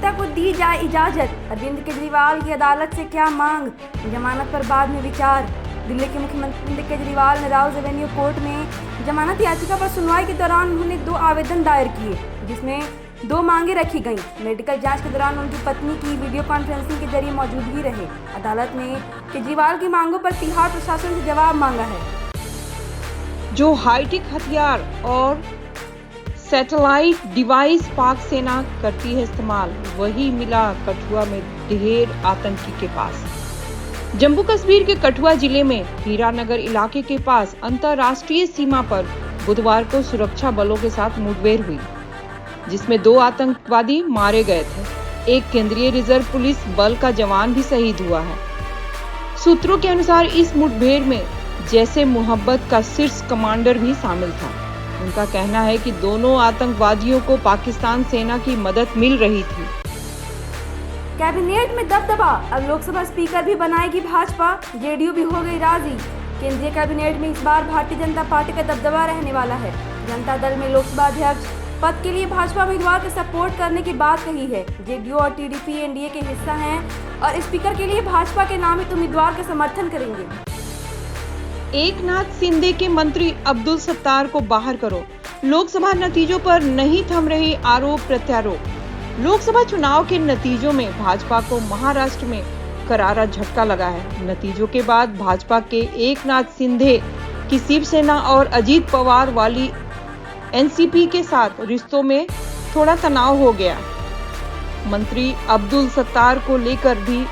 पीड़िता को दी जाए इजाजत। अरविंद केजरीवाल की अदालत से क्या मांग, जमानत पर बाद में विचार। दिल्ली के मुख्यमंत्री अरविंद केजरीवाल ने राउज एवेन्यू कोर्ट में जमानत याचिका पर सुनवाई के दौरान उन्होंने 2 आवेदन दायर किए, जिसमें 2 मांगे रखी गईं। मेडिकल जांच के दौरान उनकी पत्नी की वीडियो कॉन्फ्रेंसिंग के जरिए मौजूदगी रहे। अदालत ने केजरीवाल की मांगों पर तिहाड़ प्रशासन से जवाब मांगा है। जो हाईटेक हथियार और सैटेलाइट डिवाइस पाक सेना करती है इस्तेमाल, वही मिला कठुआ में ढेर आतंकी के पास। जम्मू कश्मीर के कठुआ जिले में हीरानगर इलाके के पास अंतर्राष्ट्रीय सीमा पर बुधवार को सुरक्षा बलों के साथ मुठभेड़ हुई, जिसमें 2 आतंकवादी मारे गए थे। एक केंद्रीय रिजर्व पुलिस बल का जवान भी शहीद हुआ है। सूत्रों के अनुसार इस मुठभेड़ में जैसे मोहब्बत का शीर्ष कमांडर भी शामिल था। उनका कहना है कि दोनों आतंकवादियों को पाकिस्तान सेना की मदद मिल रही थी। कैबिनेट में दबदबा, अब लोकसभा स्पीकर भी बनाएगी भाजपा, जेडीयू भी हो गई राजी। केंद्रीय कैबिनेट में इस बार भारतीय जनता पार्टी का दबदबा रहने वाला है। जनता दल में लोकसभा अध्यक्ष पद के लिए भाजपा उम्मीदवार को सपोर्ट करने की बात कही है। जेडीयू और टीडीपी एनडीए के हिस्सा हैं और स्पीकर के लिए भाजपा के नामित उम्मीदवार का समर्थन करेंगे। एकनाथ शिंदे के मंत्री अब्दुल सत्तार को बाहर करो, लोकसभा नतीजों पर नहीं थम रही आरोप प्रत्यारोप। लोकसभा चुनाव के नतीजों में भाजपा को महाराष्ट्र में करारा झटका लगा है। नतीजों के बाद भाजपा के एकनाथ शिंदे की शिवसेना और अजीत पवार वाली एनसीपी के साथ रिश्तों में थोड़ा तनाव हो गया। मंत्री अब्दुल सत्तार को लेकर भी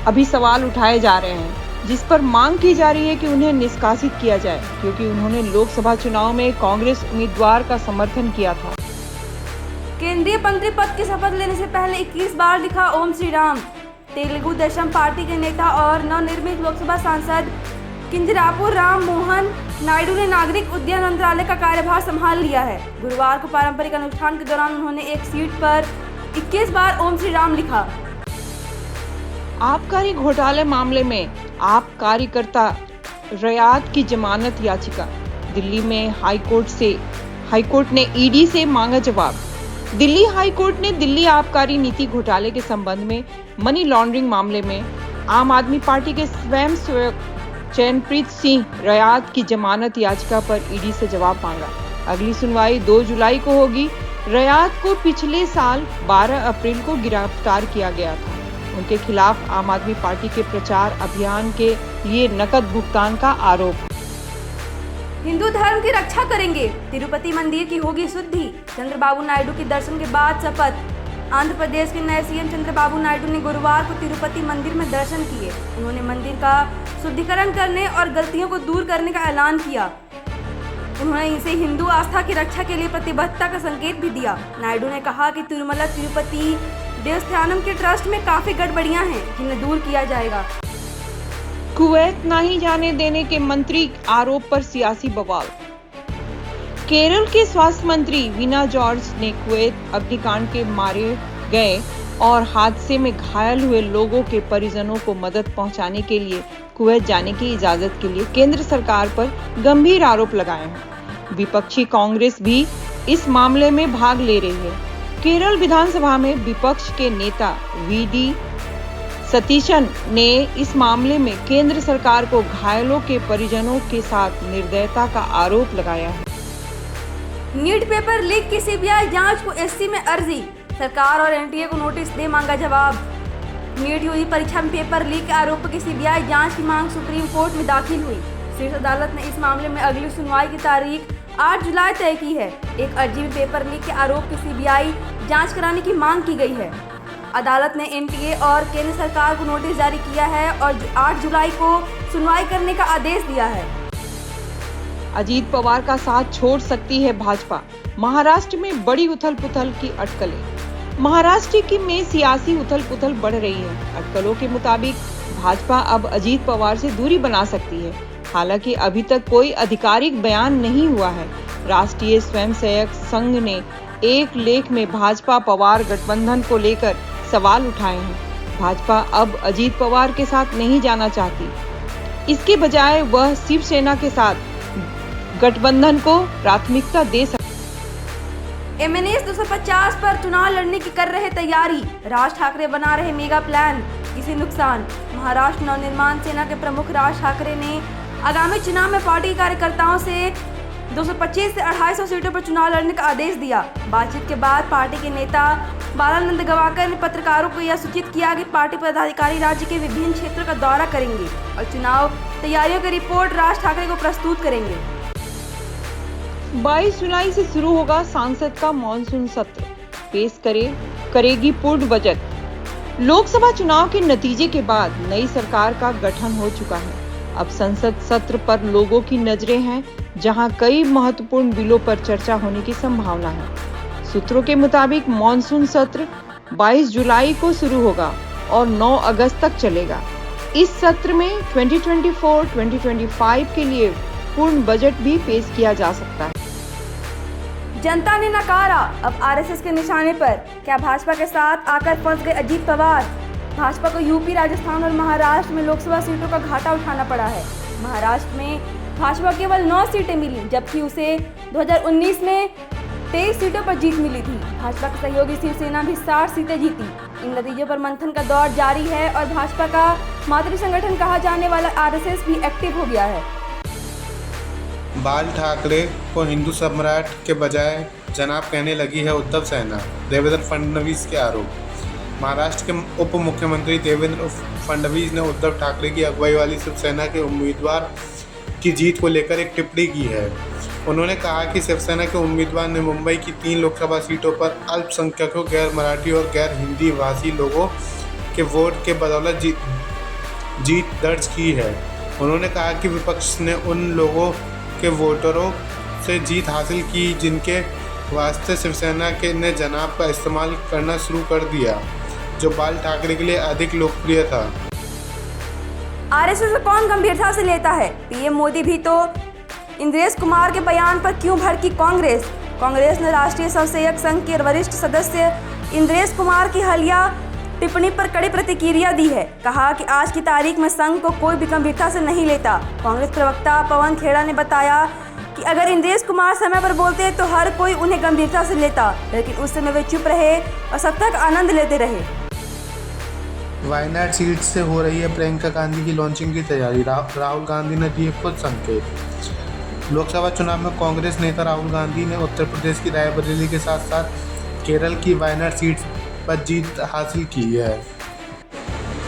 अभी सवाल उठाए जा रहे हैं, जिस पर मांग की जा रही है कि उन्हें निष्कासित किया जाए, क्योंकि उन्होंने लोकसभा चुनाव में कांग्रेस उम्मीदवार का समर्थन किया था। केंद्रीय मंत्री पद की शपथ लेने से पहले 21 बार लिखा ओम श्री राम। तेलुगु देशम पार्टी के नेता और नवनिर्मित लोकसभा सांसद किंजरापु राम मोहन नायडू ने नागरिक उड्डयन मंत्रालय का कार्यभार संभाल लिया है। गुरुवार को पारंपरिक अनुष्ठान के दौरान उन्होंने एक सीट पर 21 बार ओम श्री राम लिखा। आबकारी घोटाले मामले में आप कार्यकर्ता रयात की जमानत याचिका। दिल्ली में हाईकोर्ट ने ईडी से मांगा जवाब। दिल्ली हाईकोर्ट ने दिल्ली आबकारी नीति घोटाले के संबंध में मनी लॉन्ड्रिंग मामले में आम आदमी पार्टी के स्वयं सेवक चैनप्रीत सिंह रयात की जमानत याचिका पर ईडी से जवाब मांगा। अगली सुनवाई 2 जुलाई को होगी। रयात को पिछले साल 12 अप्रैल को गिरफ्तार किया गया था। उनके खिलाफ आम आदमी पार्टी के प्रचार अभियान के लिए नकद भुगतान का आरोप है। हिंदू धर्म की रक्षा करेंगे, तिरुपति मंदिर की होगी शुद्धि। चंद्रबाबू नायडू के दर्शन के बाद शपथ। आंध्र प्रदेश के नए सीएम चंद्रबाबू नायडू ने गुरुवार को तिरुपति मंदिर में दर्शन किए। उन्होंने मंदिर का शुद्धिकरण करने और गलतियों को दूर करने का ऐलान किया। उन्होंने इसे हिंदू आस्था की रक्षा के लिए प्रतिबद्धता का संकेत भी दिया। नायडू ने कहा कि तिरुमला तिरुपति देवस्थानम के ट्रस्ट में काफी गड़बड़ियां हैं, जिन्हें दूर किया जाएगा। कुवैत नहीं जाने देने के मंत्री आरोप पर सियासी बवाल। केरल के स्वास्थ्य मंत्री वीना जॉर्ज ने कुवैत अग्निकांड के मारे गए और हादसे में घायल हुए लोगों के परिजनों को मदद पहुंचाने के लिए कुवैत जाने की इजाजत के लिए केंद्र सरकार पर गंभीर आरोप लगाए हैं। विपक्षी कांग्रेस भी इस मामले में भाग ले रही है। केरल विधानसभा में विपक्ष के नेता वीडी सतीशन ने इस मामले में केंद्र सरकार को घायलों के परिजनों के साथ निर्दयता का आरोप लगाया है। नीट पेपर लीक की सीबीआई जांच को एससी में अर्जी। सरकार और एनटीए को नोटिस दे मांगा जवाब। नीट यूजी परीक्षा में पेपर लीक के आरोपों की सीबीआई जांच की मांग सुप्रीम कोर्ट में दाखिल हुई। शीर्ष अदालत ने इस मामले में अगली सुनवाई की तारीख 8 जुलाई तय की है। एक अर्जी में पेपर लीक के आरोप की सीबीआई जांच कराने की मांग की गई है। अदालत ने एनटीए और केंद्र सरकार को नोटिस जारी किया है और 8 जुलाई को सुनवाई करने का आदेश दिया है। अजीत पवार का साथ छोड़ सकती है भाजपा। महाराष्ट्र में बड़ी उथल पुथल की अटकलें। महाराष्ट्र में सियासी उथल पुथल बढ़ रही है। अटकलों के मुताबिक भाजपा अब अजीत पवार से दूरी बना सकती है। हालांकि अभी तक कोई आधिकारिक बयान नहीं हुआ है। राष्ट्रीय स्वयंसेवक संघ ने एक लेख में भाजपा पवार गठबंधन को लेकर सवाल उठाए हैं। भाजपा अब अजीत पवार के साथ नहीं जाना चाहती। इसके बजाय वह शिवसेना के साथ गठबंधन को प्राथमिकता दे सकती है। एमएनएस 250 पर चुनाव लड़ने की कर रहे तैयारी। राज ठाकरे बना रहे मेगा प्लान, किसी नुकसान। महाराष्ट्र नवनिर्माण सेना के प्रमुख राज ठाकरे ने आगामी चुनाव में पार्टी कार्यकर्ताओं से 225 से 250 सीटों पर चुनाव लड़ने का आदेश दिया। बातचीत के बाद पार्टी के नेता बालानंद गवाकर ने पत्रकारों को यह सूचित किया कि पार्टी पदाधिकारी राज्य के विभिन्न क्षेत्रों का दौरा करेंगे और चुनाव तैयारियों की रिपोर्ट राज ठाकरे को प्रस्तुत करेंगे। 22 जुलाई से शुरू होगा संसद का मॉनसून सत्र, पेश करेगी पूर्ण बजट। लोकसभा चुनाव के नतीजे के बाद नई सरकार का गठन हो चुका है। अब संसद सत्र पर लोगों की नजरें हैं, जहां कई महत्वपूर्ण बिलों पर चर्चा होने की संभावना है। सूत्रों के मुताबिक मॉनसून सत्र 22 जुलाई को शुरू होगा और 9 अगस्त तक चलेगा। इस सत्र में 2024-2025 के लिए पूर्ण बजट भी पेश किया जा सकता है। जनता ने नकारा, अब आरएसएस के निशाने पर। क्या भाजपा के साथ आकर फंस गए अजीत पवार? भाजपा को यूपी, राजस्थान और महाराष्ट्र में लोकसभा सीटों का घाटा उठाना पड़ा है। महाराष्ट्र में भाजपा केवल 9 सीटें मिली, जबकि उसे 2019 में 23 सीटों पर जीत मिली थी। भाजपा के सहयोगी शिवसेना भी 60 सीटें जीती। इन नतीजों पर मंथन का दौर जारी है और भाजपा का मातृ संगठन कहा जाने वाला आरएसएस भी एक्टिव हो गया है। बाल ठाकरे को हिंदू सम्राट के बजाय जनाब कहने लगी है उद्धव सेना, देवेंद्र फडणवीस के आरोप। महाराष्ट्र के उप मुख्यमंत्री देवेंद्र फडणवीस ने उद्धव ठाकरे की अगुवाई वाली शिवसेना के उम्मीदवार की जीत को लेकर एक टिप्पणी की है। उन्होंने कहा कि शिवसेना के उम्मीदवार ने मुंबई की 3 लोकसभा सीटों पर अल्पसंख्यकों, गैर मराठी और गैर हिंदी भाषी लोगों के वोट के बदौलत जीत दर्ज की है। उन्होंने कहा कि विपक्ष ने उन लोगों के वोटरों से जीत हासिल की जिनके वास्ते शिवसेना ने जनाब का इस्तेमाल करना शुरू कर दिया, जो बाल ठाकरे के लिए अधिक लोकप्रिय था। आरएसएस को कौन गंभीरता से लेता है? पीएम मोदी भी तो। इंद्रेश कुमार के बयान पर क्यों भड़की कांग्रेस? कांग्रेस ने राष्ट्रीय स्वयंसेवक संघ के वरिष्ठ सदस्य इंद्रेश कुमार की हालिया टिप्पणी पर कड़ी प्रतिक्रिया दी है। कहा कि आज की तारीख में संघ को कोई भी गंभीरता से नहीं लेता। कांग्रेस प्रवक्ता पवन खेड़ा ने बताया कि अगर इंद्रेश कुमार समय पर बोलते तो हर कोई उन्हें गंभीरता से लेता, लेकिन उस समय वे चुप रहे और सत्ता का आनंद लेते रहे। वायनाड सीट से हो रही है प्रियंका गांधी की लॉन्चिंग की तैयारी, राहुल गांधी ने दिए खुद संकेत। लोकसभा चुनाव में कांग्रेस नेता राहुल गांधी ने उत्तर प्रदेश की रायबरेली के साथ साथ केरल की वायनाड सीट पर जीत हासिल की है।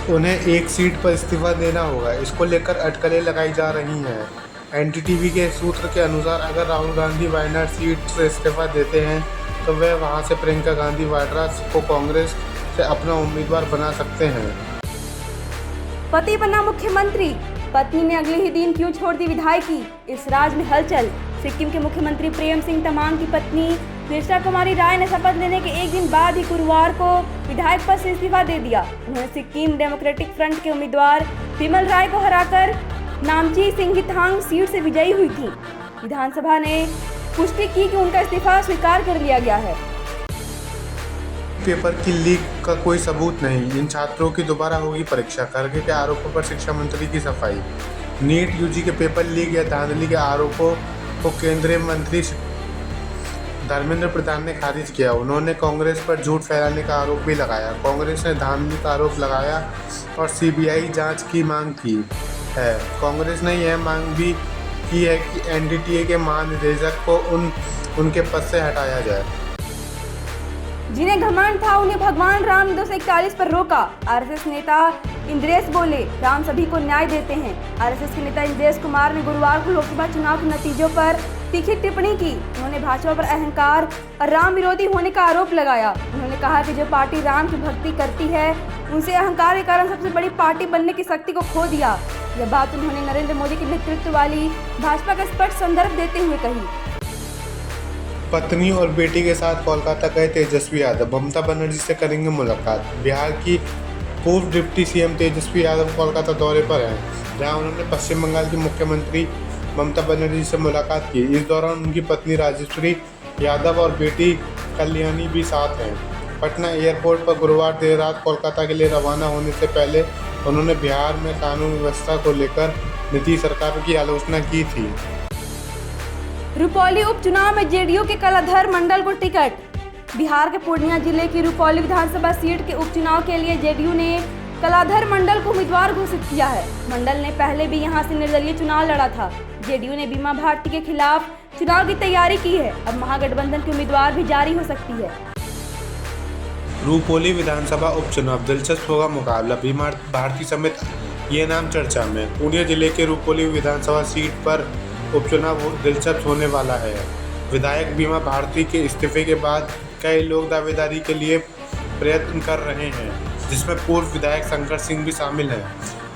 उन्हें एक सीट पर इस्तीफा देना होगा, इसको लेकर अटकलें लगाई जा रही हैं। एनडीटीवी के सूत्र के अनुसार अगर राहुल गांधी वायनाड सीट से इस्तीफा देते हैं तो वे वहां से प्रियंका गांधी वाड्रा को कांग्रेस से अपना उम्मीदवार बना सकते हैं। पति बना मुख्यमंत्री, पत्नी ने अगले ही दिन क्यों छोड़ दी विधायकी? इस राज में हलचल। सिक्किम के मुख्यमंत्री प्रेम सिंह तमांग की पत्नी निर्मला कुमारी राय ने शपथ लेने के एक दिन बाद ही गुरुवार को विधायक पद से इस्तीफा दे दिया। उन्होंने सिक्किम डेमोक्रेटिक फ्रंट के उम्मीदवार विमल राय को हराकर नामची सिंघिथांग सीट से विजयी हुई थी। विधानसभा ने पुष्टि की कि उनका इस्तीफा स्वीकार कर लिया गया है। पेपर की लीक का कोई सबूत नहीं, इन छात्रों की दोबारा होगी परीक्षा, खड़गे के आरोपों पर शिक्षा मंत्री की सफाई। नीट यूजी के पेपर लीक या धांधली के आरोपों को केंद्रीय मंत्री धर्मेंद्र प्रधान ने खारिज किया। उन्होंने कांग्रेस पर झूठ फैलाने का आरोप भी लगाया। कांग्रेस ने धांधली का आरोप लगाया और सीबीआई जांच की मांग की है। कांग्रेस ने यह मांग भी की है कि एनडीटीए के महानिदेशक को उनके पद से हटाया जाए। जिन्हें घमंड था उन्हें भगवान राम ने 241 पर रोका। आरएसएस नेता इंद्रेश बोले, राम सभी को न्याय देते हैं। आरएसएस के नेता इंद्रेश कुमार ने गुरुवार को लोकसभा चुनाव के नतीजों पर तीखी टिप्पणी की। उन्होंने भाजपा पर अहंकार और राम विरोधी होने का आरोप लगाया। उन्होंने कहा कि जो पार्टी राम की भक्ति करती है उनसे अहंकार के कारण सबसे बड़ी पार्टी बनने की शक्ति को खो दिया। यह बात उन्होंने नरेंद्र मोदी के नेतृत्व वाली भाजपा का स्पष्ट संदर्भ देते हुए कही। पत्नी और बेटी के साथ कोलकाता गए तेजस्वी यादव, ममता बनर्जी से करेंगे मुलाकात। बिहार की पूर्व डिप्टी सीएम तेजस्वी यादव कोलकाता दौरे पर हैं, जहां उन्होंने पश्चिम बंगाल की मुख्यमंत्री ममता बनर्जी से मुलाकात की। इस दौरान उनकी पत्नी राजश्री यादव और बेटी कल्याणी भी साथ हैं। पटना एयरपोर्ट पर गुरुवार देर रात कोलकाता के लिए रवाना होने से पहले उन्होंने बिहार में कानून व्यवस्था को लेकर नीतीश सरकार की आलोचना की थी। रुपौली उपचुनाव में जेडीयू के कलाधर मंडल को टिकट। बिहार के पूर्णिया जिले की रुपौली विधानसभा सीट के उपचुनाव के लिए जेडीयू ने कलाधर मंडल को उम्मीदवार घोषित किया है। मंडल ने पहले भी यहां से निर्दलीय चुनाव लड़ा था। जेडीयू ने बीमा भारती के खिलाफ चुनाव की तैयारी की है। अब महागठबंधन के उम्मीदवार भी जारी हो सकती है। रुपौली विधानसभा उपचुनाव दिलचस्प होगा मुकाबला, बीमा भारती समेत ये नाम चर्चा में। पूर्णिया जिले के रुपौली विधानसभा सीट पर उपचुनाव दिलचस्प होने वाला है। विधायक बीमा भारती के इस्तीफे के बाद कई लोग दावेदारी के लिए प्रयत्न कर रहे हैं, जिसमें पूर्व विधायक शंकर सिंह भी शामिल हैं।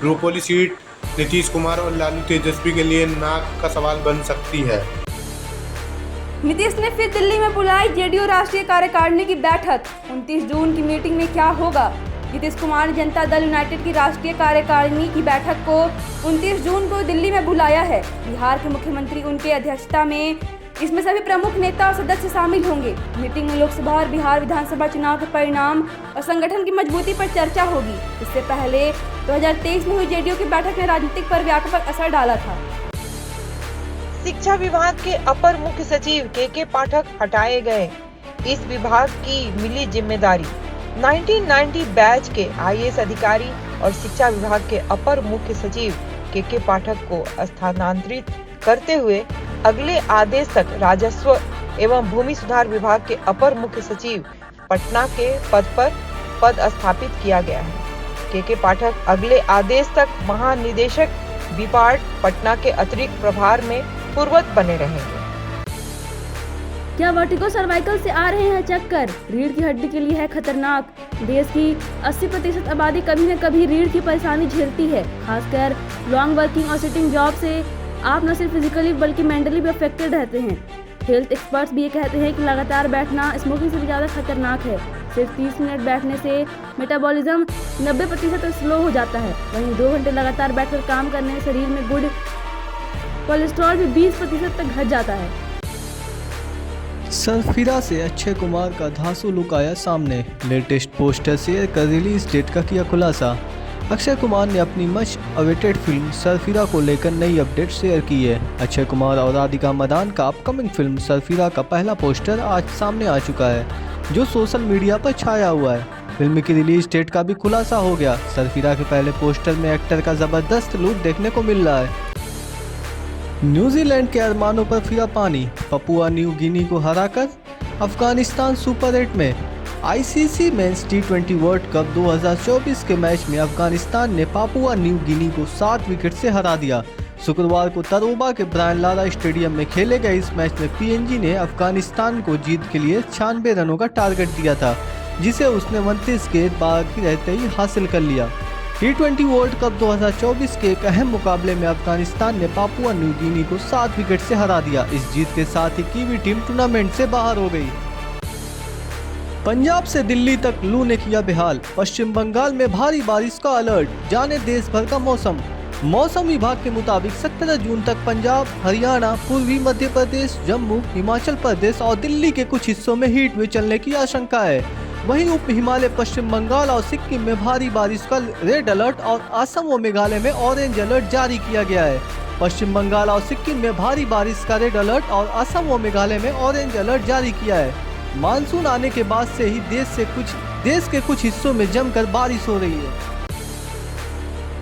रुपौली सीट नीतीश कुमार और लालू तेजस्वी के लिए नाक का सवाल बन सकती है। नीतीश ने फिर दिल्ली में बुलाई जेडीयू राष्ट्रीय कार्यकारिणी की बैठक। 29 जून की मीटिंग में क्या होगा? नीतीश कुमार ने जनता दल यूनाइटेड की राष्ट्रीय कार्यकारिणी की बैठक को 29 जून को दिल्ली में बुलाया है। बिहार के मुख्यमंत्री उनके अध्यक्षता में इसमें सभी प्रमुख नेता और सदस्य शामिल होंगे। मीटिंग में लोकसभा और बिहार विधानसभा चुनाव के परिणाम और संगठन की मजबूती पर चर्चा होगी। इससे पहले 2023 में हुई जेडीयू की बैठक ने राजनीतिक पर व्यापक असर डाला था। शिक्षा विभाग के अपर मुख्य सचिव के पाठक हटाए गए। इस विभाग की मिली जिम्मेदारी 1990 बैच के आईएएस अधिकारी और शिक्षा विभाग के अपर मुख्य सचिव के पाठक को स्थानांतरित करते हुए अगले आदेश तक राजस्व एवं भूमि सुधार विभाग के अपर मुख्य सचिव पटना के पद पर पदस्थापित किया गया है। के पाठक अगले आदेश तक महानिदेशक बीपार्ट पटना के अतिरिक्त प्रभार में पूर्ववत बने रहेंगे। क्या वर्टिगो सर्वाइकल से आ रहे हैं चक्कर? रीढ़ की हड्डी के लिए है खतरनाक। देश की 80% आबादी कभी न कभी रीढ़ की परेशानी झेलती है। खासकर लॉन्ग वर्किंग और सिटिंग जॉब से आप न सिर्फ फिजिकली बल्कि मेंटली भी अफेक्टेड रहते हैं। हेल्थ एक्सपर्ट्स भी ये कहते हैं कि लगातार बैठना स्मोकिंग से भी ज़्यादा खतरनाक है। सिर्फ 30 मिनट बैठने से मेटाबॉलिज्म 90% तक स्लो हो जाता है। वहीं 2 घंटे लगातार बैठकर काम करने से शरीर में गुड कोलेस्ट्रॉल भी 20% तक घट जाता है। सरफिरा से अक्षय कुमार का धांसू लुक आया सामने। लेटेस्ट पोस्टर शेयर कर रिलीज डेट का किया खुलासा। अक्षय कुमार ने अपनी मच अवेटेड फिल्म सरफिरा को लेकर नई अपडेट शेयर की है। अक्षय कुमार और राधिका मदान का अपकमिंग फिल्म सरफिरा का पहला पोस्टर आज सामने आ चुका है, जो सोशल मीडिया पर छाया हुआ है। फिल्म की रिलीज डेट का भी खुलासा हो गया। सरफिरा के पहले पोस्टर में एक्टर का जबरदस्त लुक देखने को मिल रहा है। न्यूजीलैंड के अरमानों पर फिरा पानी। पपुआ न्यू गिनी को हराकर अफगानिस्तान सुपर 8 में। ICC men's T20 world cup 2024 के मैच में अफगानिस्तान ने पापुआ न्यू गिनी को 7 विकेट से हरा दिया। शुक्रवार को तरोबा के ब्रायन लारा स्टेडियम में खेले गए इस मैच में पीएनजी ने अफगानिस्तान को जीत के लिए 96 रनों का टारगेट दिया था, जिसे उसने 29 गेंद बाकी रहते ही हासिल कर लिया। T20 वर्ल्ड कप 2024 के एक अहम मुकाबले में अफगानिस्तान ने पापुआ न्यू गिनी को 7 विकेट से हरा दिया। इस जीत के साथ ही कीवी टीम टूर्नामेंट से बाहर हो गई। पंजाब से दिल्ली तक लू ने किया बेहाल। पश्चिम बंगाल में भारी बारिश का अलर्ट। जाने देश भर का मौसम। मौसम विभाग के मुताबिक 17 जून तक पंजाब, हरियाणा, पूर्वी मध्य प्रदेश, जम्मू, हिमाचल प्रदेश और दिल्ली के कुछ हिस्सों में हीट वेव चलने की आशंका है। वहीं उप हिमालय, पश्चिम बंगाल और सिक्किम में भारी बारिश का रेड अलर्ट और असम व मेघालय में ऑरेंज अलर्ट जारी किया गया है। पश्चिम बंगाल और सिक्किम में भारी बारिश का रेड अलर्ट और असम व मेघालय में ऑरेंज अलर्ट जारी किया है। मानसून आने के बाद से ही देश के कुछ हिस्सों में जमकर बारिश हो रही है।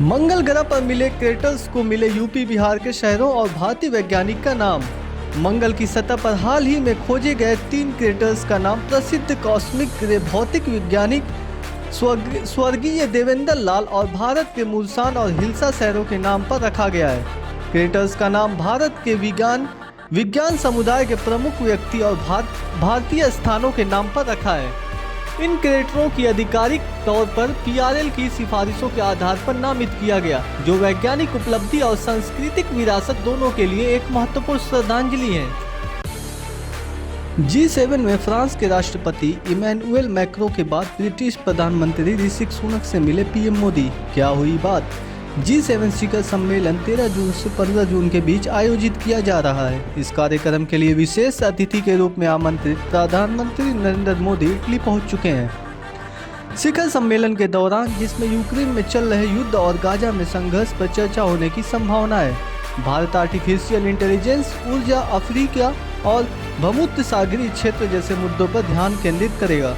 मंगल ग्रह पर मिले क्रेटर्स को मिले यूपी बिहार के शहरों और भारतीय वैज्ञानिक का नाम। मंगल की सतह पर हाल ही में खोजे गए 3 क्रेटर्स का नाम प्रसिद्ध कॉस्मिक रे भौतिक वैज्ञानिक स्वर्गीय देवेंद्र लाल और भारत के मुल्सान और हिल्सा शहरों के नाम पर रखा गया है। क्रेटर्स का नाम भारत के विज्ञान समुदाय के प्रमुख व्यक्ति और भारतीय स्थानों के नाम पर रखा है। इन क्रेटरों की आधिकारिक तौर पर PRL की सिफारिशों के आधार पर नामित किया गया, जो वैज्ञानिक उपलब्धि और सांस्कृतिक विरासत दोनों के लिए एक महत्वपूर्ण श्रद्धांजलि है। G7 में फ्रांस के राष्ट्रपति इमैनुएल मैक्रों के बाद ब्रिटिश प्रधानमंत्री ऋषि सुनक से मिले पीएम मोदी। क्या हुई बात? G7 शिखर सम्मेलन 13 जून से 15 जून के बीच आयोजित किया जा रहा है। इस कार्यक्रम के लिए विशेष अतिथि के रूप में आमंत्रित प्रधानमंत्री नरेंद्र मोदी इटली पहुंच चुके हैं। शिखर सम्मेलन के दौरान, जिसमें यूक्रेन में चल रहे युद्ध और गाजा में संघर्ष पर चर्चा होने की संभावना है, भारत आर्टिफिशियल इंटेलिजेंस, ऊर्जा, अफ्रीका और भूमध्य सागरीय क्षेत्र जैसे मुद्दों पर ध्यान केंद्रित करेगा।